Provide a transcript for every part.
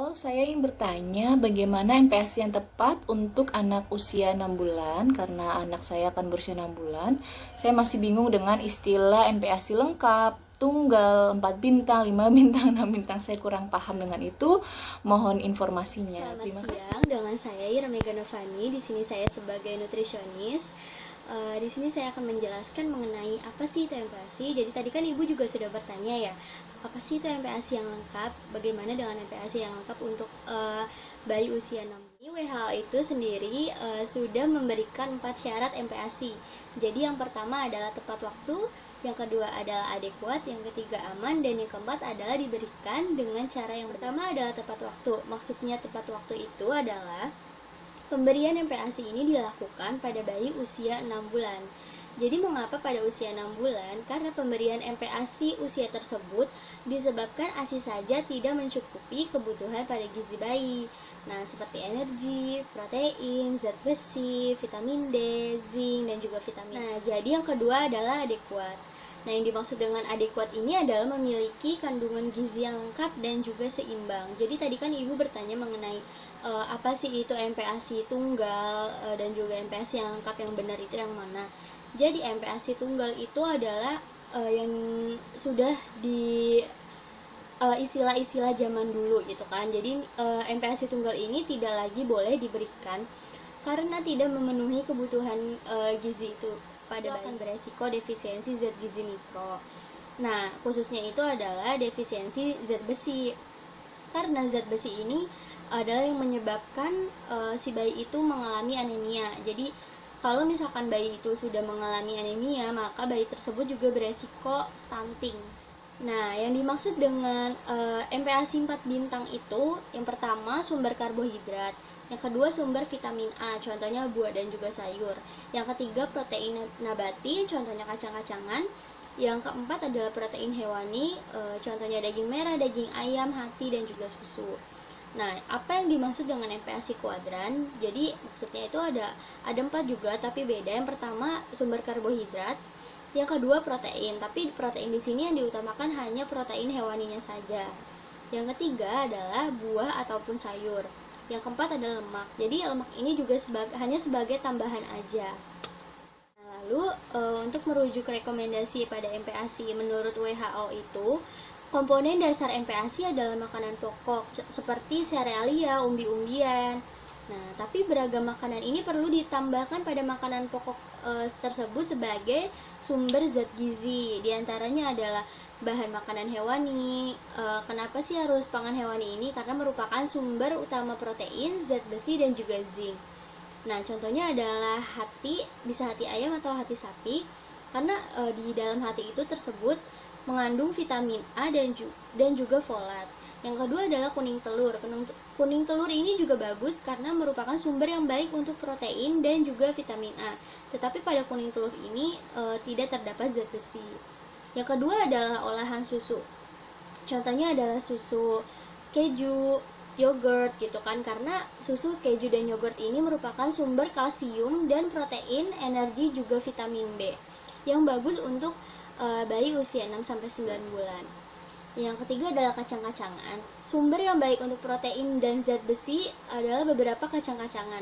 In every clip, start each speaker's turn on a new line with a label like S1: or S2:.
S1: Halo, saya ingin bertanya bagaimana MPASI yang tepat untuk anak usia 6 bulan karena anak saya akan berusia 6 bulan. Saya masih bingung dengan istilah MPASI lengkap, tunggal, 4 bintang, 5 bintang, 6 bintang. Saya kurang paham dengan itu. Mohon informasinya.
S2: Selamat
S1: Terima kasih.
S2: siang, dengan saya Ira Mega Novani. Di sini saya sebagai nutrisionis. Di sini saya akan menjelaskan mengenai apa sih itu MPASI. Jadi tadi kan Ibu juga sudah bertanya ya, apa sih itu MPASI yang lengkap? Bagaimana dengan MPASI yang lengkap untuk bayi usia 6 bulan? WHO itu sendiri sudah memberikan 4 syarat MPASI. Jadi yang pertama adalah tepat waktu, yang kedua adalah adekuat, yang ketiga aman, dan yang keempat adalah diberikan dengan cara yang pertama adalah tepat waktu. Maksudnya tepat waktu itu adalah pemberian MPASI ini dilakukan pada bayi usia 6 bulan. Jadi mengapa pada usia 6 bulan? Karena pemberian MPASI usia tersebut disebabkan ASI saja tidak mencukupi kebutuhan pada gizi bayi. Nah, seperti energi, protein, zat besi, vitamin D, zinc, dan juga vitamin. Nah, jadi yang kedua adalah adekuat. Nah, yang dimaksud dengan adekuat ini adalah memiliki kandungan gizi yang lengkap dan juga seimbang. Jadi tadi kan Ibu bertanya mengenai apa sih itu MPASI tunggal dan juga MPASI yang lengkap yang benar itu yang mana. Jadi MPASI tunggal itu adalah yang sudah di istilah-istilah zaman dulu gitu kan. Jadi MPASI tunggal ini tidak lagi boleh diberikan karena tidak memenuhi kebutuhan gizi itu pada bayi. Akan beresiko defisiensi zat gizi mikro. Nah, khususnya itu adalah defisiensi zat besi. Karena zat besi ini adalah yang menyebabkan si bayi itu mengalami anemia. Jadi kalau misalkan bayi itu sudah mengalami anemia, maka bayi tersebut juga beresiko stunting. Nah, yang dimaksud dengan MPASI 4 bintang itu, yang pertama sumber karbohidrat, yang kedua sumber vitamin A, contohnya buah dan juga sayur, yang ketiga protein nabati, contohnya kacang-kacangan, yang keempat adalah protein hewani, contohnya daging merah, daging ayam, hati, dan juga susu. Nah, apa yang dimaksud dengan MPASI kuadran? Jadi maksudnya itu ada 4 juga tapi beda. Yang pertama sumber karbohidrat, yang kedua protein, tapi protein di sini yang diutamakan hanya protein hewaninya saja. Yang ketiga adalah buah ataupun sayur. Yang keempat adalah lemak. Jadi lemak ini juga hanya sebagai tambahan aja. Lalu untuk merujuk rekomendasi pada MPASI menurut WHO itu, komponen dasar MPASI adalah makanan pokok seperti serealia, umbi-umbian. Nah, tapi beragam makanan ini perlu ditambahkan pada makanan pokok tersebut sebagai sumber zat gizi. Di antaranya adalah bahan makanan hewani. Kenapa sih harus pangan hewani ini? Karena merupakan sumber utama protein, zat besi, dan juga zinc. Nah, contohnya adalah hati, bisa hati ayam atau hati sapi, karena di dalam hati itu tersebut mengandung vitamin A dan juga folat. Yang kedua adalah kuning telur. Kuning telur ini juga bagus karena merupakan sumber yang baik untuk protein dan juga vitamin A. Tetapi pada kuning telur ini tidak terdapat zat besi. Yang kedua adalah olahan susu. Contohnya adalah susu keju, yogurt gitu kan, karena susu, keju, dan yogurt ini merupakan sumber kalsium dan protein, energi, juga vitamin B yang bagus untuk bayi usia 6-9 bulan. Yang ketiga adalah kacang-kacangan. Sumber yang baik untuk protein dan zat besi adalah beberapa kacang-kacangan.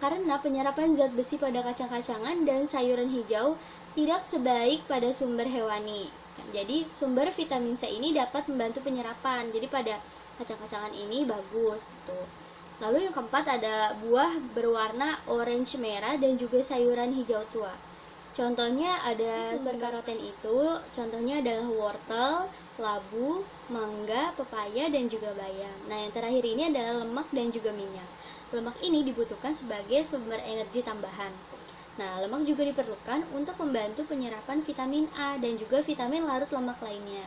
S2: Karena penyerapan zat besi pada kacang-kacangan dan sayuran hijau tidak sebaik pada sumber hewani. Jadi sumber vitamin C ini dapat membantu penyerapan. Jadi pada kacang-kacangan ini bagus tuh. Lalu yang keempat ada buah berwarna orange merah dan juga sayuran hijau tua. Contohnya ada sumber karoten itu, contohnya adalah wortel, labu, mangga, pepaya, dan juga bayam. Nah, yang terakhir ini adalah lemak dan juga minyak. Lemak ini dibutuhkan sebagai sumber energi tambahan. Nah, lemak juga diperlukan untuk membantu penyerapan vitamin A dan juga vitamin larut lemak lainnya.